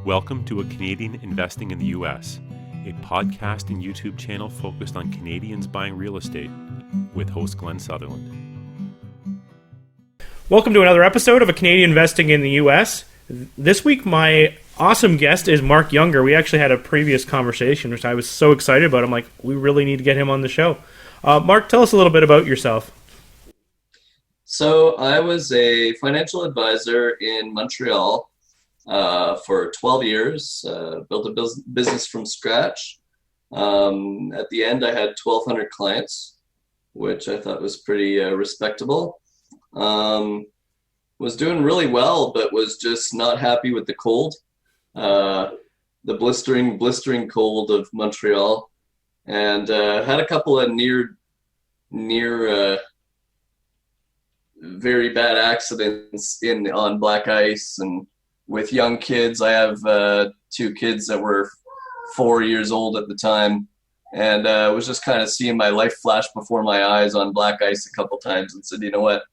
Welcome to A Canadian Investing in the U.S., a podcast and YouTube channel focused on Canadians buying real estate with host Glenn Sutherland. Welcome to another episode of A Canadian Investing in the U.S. This week, my awesome guest is Marc Younger. We actually had a previous conversation, which I was so excited about. I'm like, we really need to get him on the show. Marc, tell us a little bit about yourself. So I was a financial advisor in Montreal for 12 years, built a business from scratch. At the end, I had 1,200 clients, which I thought was pretty respectable. Was doing really well, but was just not happy with the cold, the blistering cold of Montreal, and had a couple of near very bad accidents on black ice and with young kids. I have 2 kids that were 4 years old at the time, and was just kind of seeing my life flash before my eyes on black ice a couple times and said, you know what,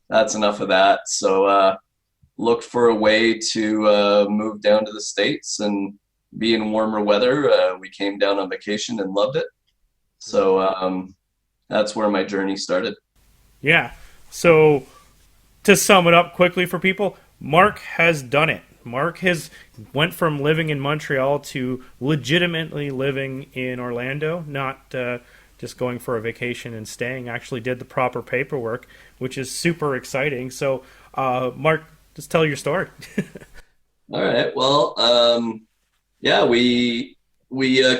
that's enough of that. So looked for a way to move down to the States and be in warmer weather. We came down on vacation and loved it. So that's where my journey started. Yeah. So to sum it up quickly for people, Marc has done it. Marc has went from living in Montreal to legitimately living in Orlando, not just going for a vacation and staying. Actually did the proper paperwork, which is super exciting. So, Marc, just tell your story. All right. Well, yeah, we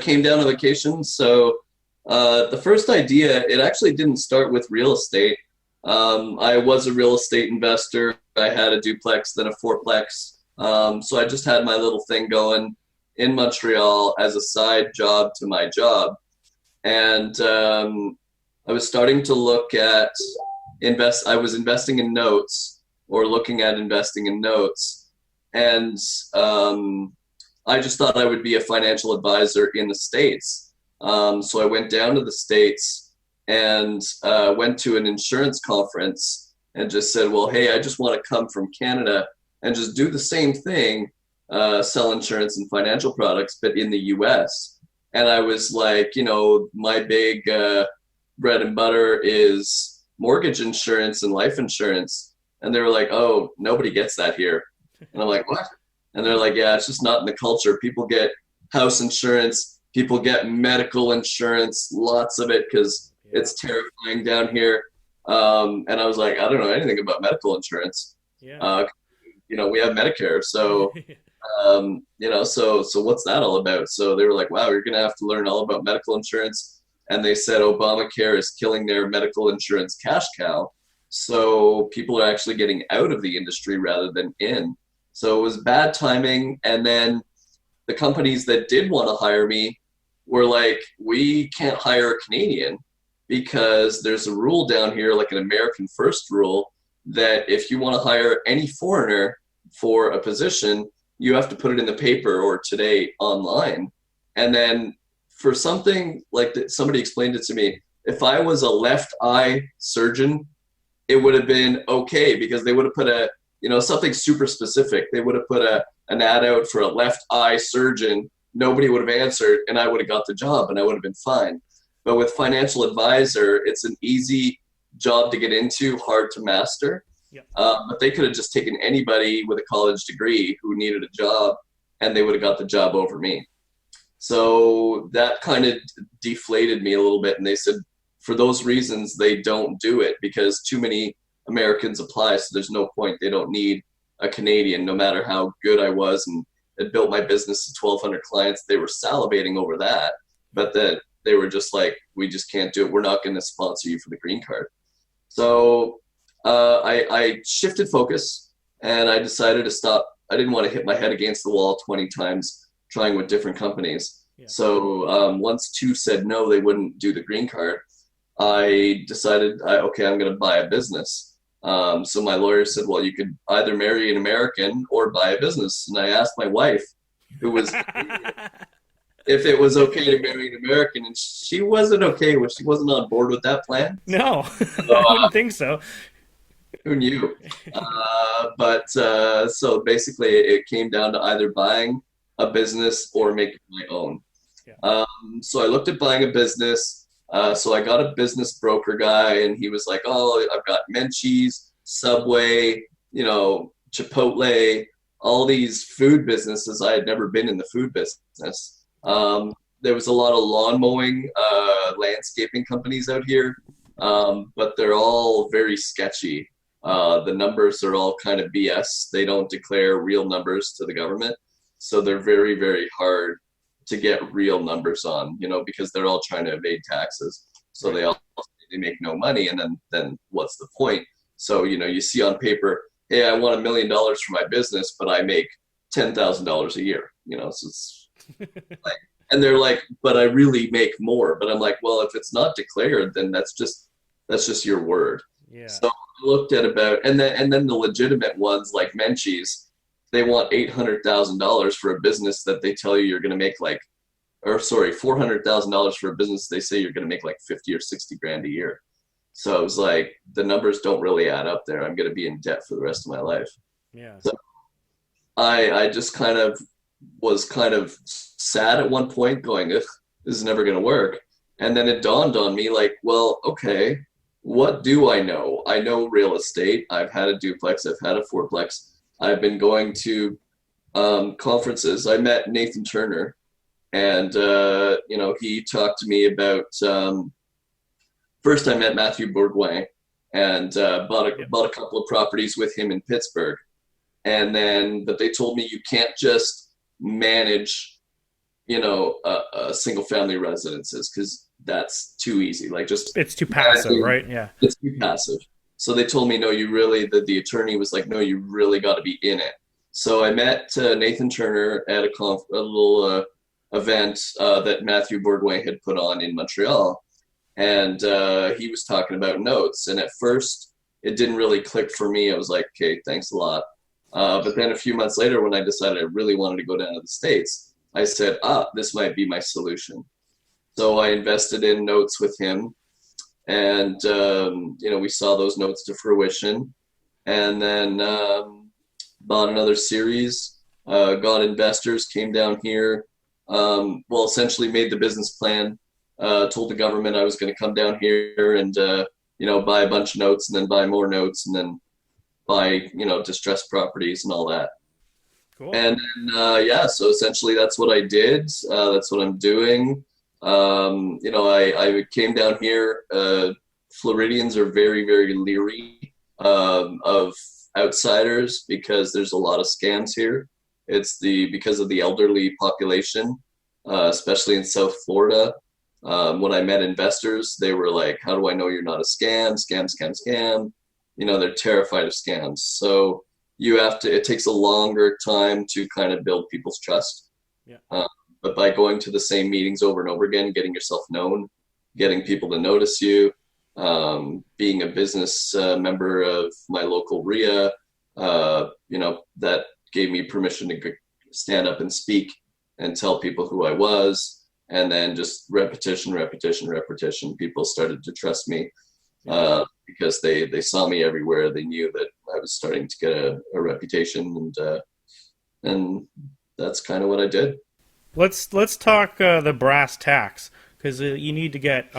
came down on vacation. So the first idea, it actually didn't start with real estate. I was a real estate investor. I had a duplex, then a fourplex. So I just had my little thing going in Montreal as a side job to my job. And I was starting to look at I was investing in notes or looking at investing in notes. And I just thought I would be a financial advisor in the States. So I went down to the States and went to an insurance conference and just said, well, hey, I just want to come from Canada and just do the same thing, sell insurance and financial products, but in the US. And I was like, you know, my big bread and butter is mortgage insurance and life insurance. And they were like, oh, nobody gets that here. And I'm like, what? And they're like, yeah, it's just not in the culture. People get house insurance, people get medical insurance, lots of it, because it's terrifying down here. And I was like, I don't know anything about medical insurance. Yeah. You know, we have Medicare. So, you know, so what's that all about? So they were like, wow, you're going to have to learn all about medical insurance. And they said Obamacare is killing their medical insurance cash cow. So people are actually getting out of the industry rather than in. So it was bad timing. And then the companies that did want to hire me were like, we can't hire a Canadian, because there's a rule down here, like an American First rule, that if you want to hire any foreigner for a position, you have to put it in the paper or today online. And then for something like that, somebody explained it to me, if I was a left eye surgeon, it would have been okay, because they would have put something super specific. They would have put an ad out for a left eye surgeon. Nobody would have answered, and I would have got the job and I would have been fine. But with financial advisor, it's an easy job to get into, hard to master. Yep. But they could have just taken anybody with a college degree who needed a job, and they would have got the job over me. So that kind of deflated me a little bit. And they said, for those reasons, they don't do it, because too many Americans apply. So there's no point. They don't need a Canadian, no matter how good I was and had built my business to 1,200 clients. They were salivating over that. But they were just like, we just can't do it. We're not going to sponsor you for the green card. So I shifted focus, and I decided to stop. I didn't want to hit my head against the wall 20 times trying with different companies. Yeah. So once 2 said no, they wouldn't do the green card, I decided, okay, I'm going to buy a business. So my lawyer said, well, you could either marry an American or buy a business. And I asked my wife, who was if it was okay to marry an American, and she wasn't okay with. She wasn't on board with that plan. No, I wouldn't think so. Who knew? So basically, it came down to either buying a business or make it my own. Yeah. So I looked at buying a business. So I got a business broker guy, and he was like, "Oh, I've got Menchie's, Subway, Chipotle, all these food businesses." I had never been in the food business. There was a lot of lawn mowing, landscaping companies out here, but they're all very sketchy. The numbers are all kind of BS. They don't declare real numbers to the government, so they're very, very hard to get real numbers on, because they're all trying to evade taxes. So they make no money, and then what's the point? So, you see on paper, hey, I want $1 million for my business, but I make $10,000 a year, so it's like, and they're like, but I really make more. But I'm like, well, if it's not declared, then that's just your word. Yeah. So I looked at and then the legitimate ones like Menchie's, they want $800,000 for a business that they tell you you're going to make $400,000 for a business they say you're going to make like 50 or 60 grand a year. So I was like, the numbers don't really add up there. I'm going to be in debt for the rest of my life. Yeah. So I just was kind of sad at one point, going, "Ugh, this is never going to work." And then it dawned on me, like, well, okay, what do I know? I know real estate. I've had a duplex. I've had a fourplex. I've been going to conferences. I met Nathan Turner, and he talked to me about. First, I met Matthew Bourgoin, and bought a couple of properties with him in Pittsburgh, but they told me you can't just manage, single family residences, because that's too easy. Like, just it's too passive, right? Yeah, it's too passive. So they told me, no, you really, the attorney was like, no, you really got to be in it. So I met Nathan Turner at a little event that Matthew Bourgoin had put on in Montreal. And he was talking about notes. And at first, it didn't really click for me. I was like, okay, thanks a lot. But then a few months later, when I decided I really wanted to go down to the States, I said, this might be my solution. So I invested in notes with him. And, we saw those notes to fruition, and then bought another series, got investors, came down here, essentially made the business plan, told the government I was going to come down here and, buy a bunch of notes, and then buy more notes, and then buy, distressed properties and all that. Cool. And then, so essentially that's what I did. That's what I'm doing. I came down here. Floridians are very, very leery of outsiders because there's a lot of scams here. It's because of the elderly population, especially in South Florida. When I met investors, they were like, "How do I know you're not a scam? Scam, scam, scam." They're terrified of scams. So it takes a longer time to kind of build people's trust. Yeah. But by going to the same meetings over and over again, getting yourself known, getting people to notice you, being a business member of my local RIA, that gave me permission to stand up and speak and tell people who I was. And then just repetition. People started to trust me because they saw me everywhere. They knew that I was starting to get a reputation, and that's kind of what I did. Let's talk the brass tacks, because you need to get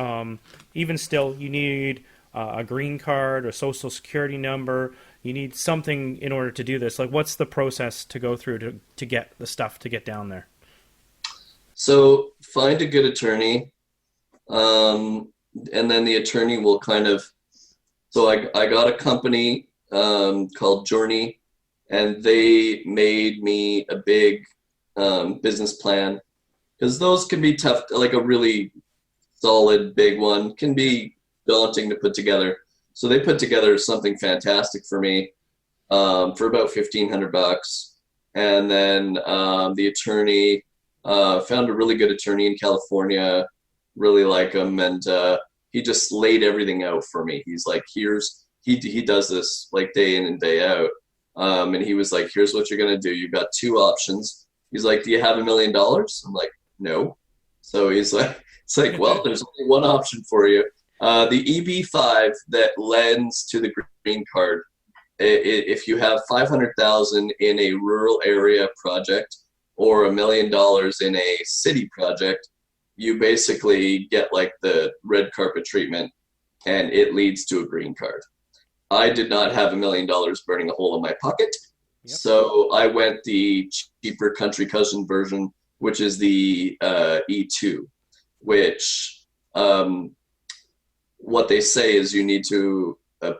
even still you need a green card, a social security number. You need something in order to do this. Like, what's the process to go through to get the stuff to get down there? So find a good attorney, and then the attorney will kind of. So I got a company called Journey, and they made me a big business plan, because those can be tough. Like a really solid big one can be daunting to put together. So they put together something fantastic for me for about $1,500, and then the attorney found a really good attorney in California. Really like him, and he just laid everything out for me. He's like, he does this like day in and day out, and he was like, here's what you're gonna do. You've got two options. He's like, do you have $1 million? I'm like, no. So he's like, well, there's only one option for you. The EB5 that lends to the green card, if you have $500,000 in a rural area project, or $1 million in a city project, you basically get like the red carpet treatment and it leads to a green card. I did not have $1 million burning a hole in my pocket. Yep. So I went the cheaper country cousin version, which is the E2, which what they say is you need to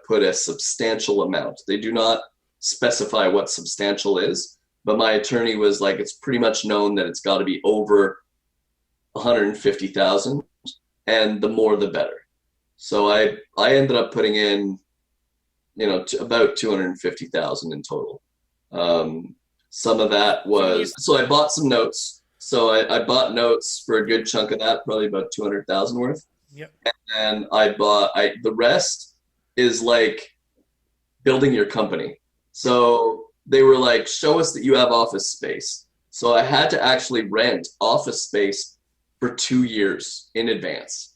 put a substantial amount. They do not specify what substantial is, but my attorney was like, it's pretty much known that it's got to be over 150,000, and the more the better. So I ended up putting in, about 250,000 in total. Some of that was, so I bought some notes. So I bought notes for a good chunk of that, probably about 200,000 worth. Yep. And the rest is like building your company. So they were like, show us that you have office space. So I had to actually rent office space for 2 years in advance.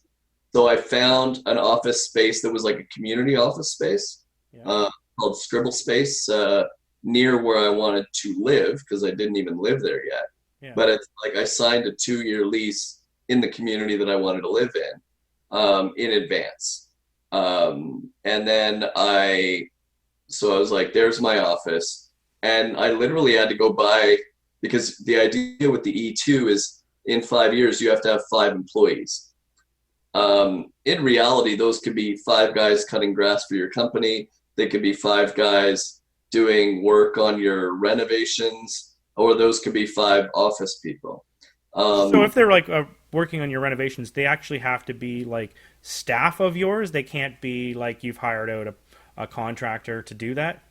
So I found an office space that was like a community office space, called Scribble Space, near where I wanted to live, because I didn't even live there yet. Yeah. But it's like I signed a 2-year lease in the community that I wanted to live in advance. And then I was like, there's my office. And I literally had to go buy, because the idea with the E2 is in 5 years, you have to have 5 employees. In reality, those could be 5 guys cutting grass for your company. They could be 5 guys doing work on your renovations, or those could be 5 office people. So if they're like working on your renovations, they actually have to be like staff of yours. They can't be like you've hired out a contractor to do that.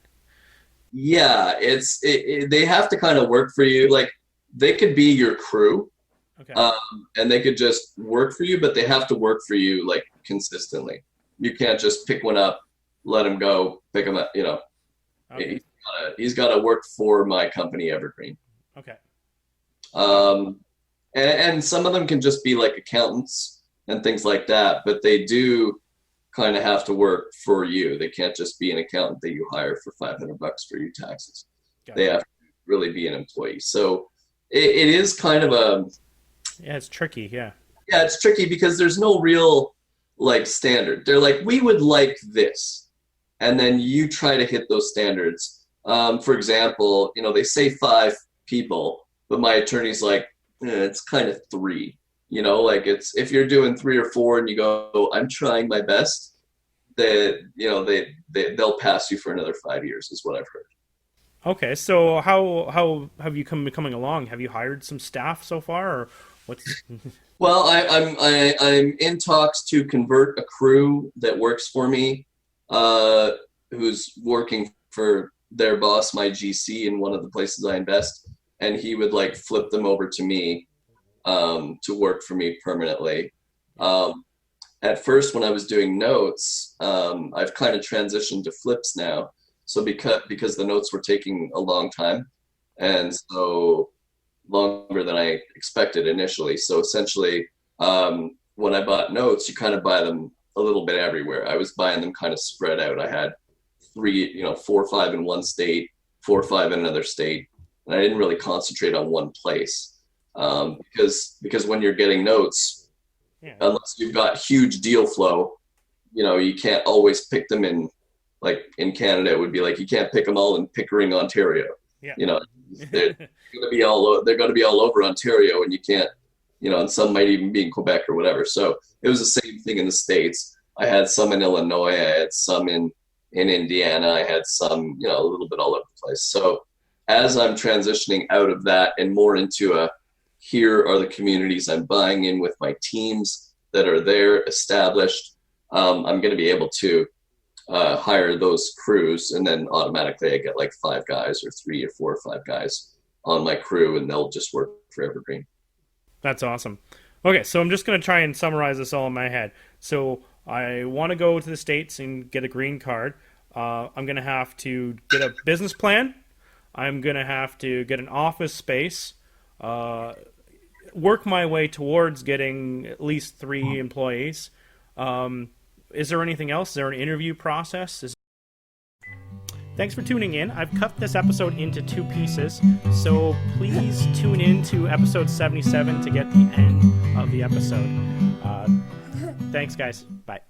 Yeah, they have to kind of work for you. Like they could be your crew, Okay. and they could just work for you, but they have to work for you like consistently. You can't just pick one up, let him go, pick him up. Okay. He's got to work for my company, Evergreen. Okay. And some of them can just be like accountants and things like that, but they do kind of have to work for you. They can't just be an accountant that you hire for $500 for your taxes. They have to really be an employee. So it is kind of yeah, it's tricky. Yeah, it's tricky because there's no real like standard. They're like, we would like this, and then you try to hit those standards. For example, they say 5 people, but my attorney's like, it's kind of 3. Like it's, if you're doing 3 or 4 and you go, I'm trying my best, that they'll pass you for another 5 years, is what I've heard. Okay, so how have you coming along? Have you hired some staff so far, or what's? Well, I'm in talks to convert a crew that works for me, who's working for their boss, my GC, in one of the places I invest, and he would like flip them over to me to work for me permanently. At first, when I was doing notes, I've kind of transitioned to flips now. So because the notes were taking a long time, and so longer than I expected initially. So essentially, when I bought notes, you kind of buy them a little bit everywhere. I was buying them kind of spread out. I had 4 or 5 in one state, 4 or 5 in another state, and I didn't really concentrate on one place, because when you're getting notes, unless you've got huge deal flow, you can't always pick them in. Like in Canada, it would be like you can't pick them all in Pickering, Ontario. Yeah. They're going to be all over Ontario, and you can't, and some might even be in Quebec or whatever. So it was the same thing in the States. I had some in Illinois, I had some in Indiana, I had some, a little bit all over the place. So as I'm transitioning out of that and more into here are the communities I'm buying in with my teams that are there established, I'm going to be able to hire those crews, and then automatically I get like 5 guys or 3 or 4 or 5 guys on my crew, and they'll just work for Evergreen. That's awesome. Okay, so I'm just going to try and summarize this all in my head. So I want to go to the States and get a green card. I'm going to have to get a business plan. I'm going to have to get an office space, work my way towards getting at least 3 employees. Is there anything else? Is there an interview process? Thanks for tuning in. I've cut this episode into 2 pieces, so please tune in to episode 77 to get the end of the episode. Thanks, guys. Bye.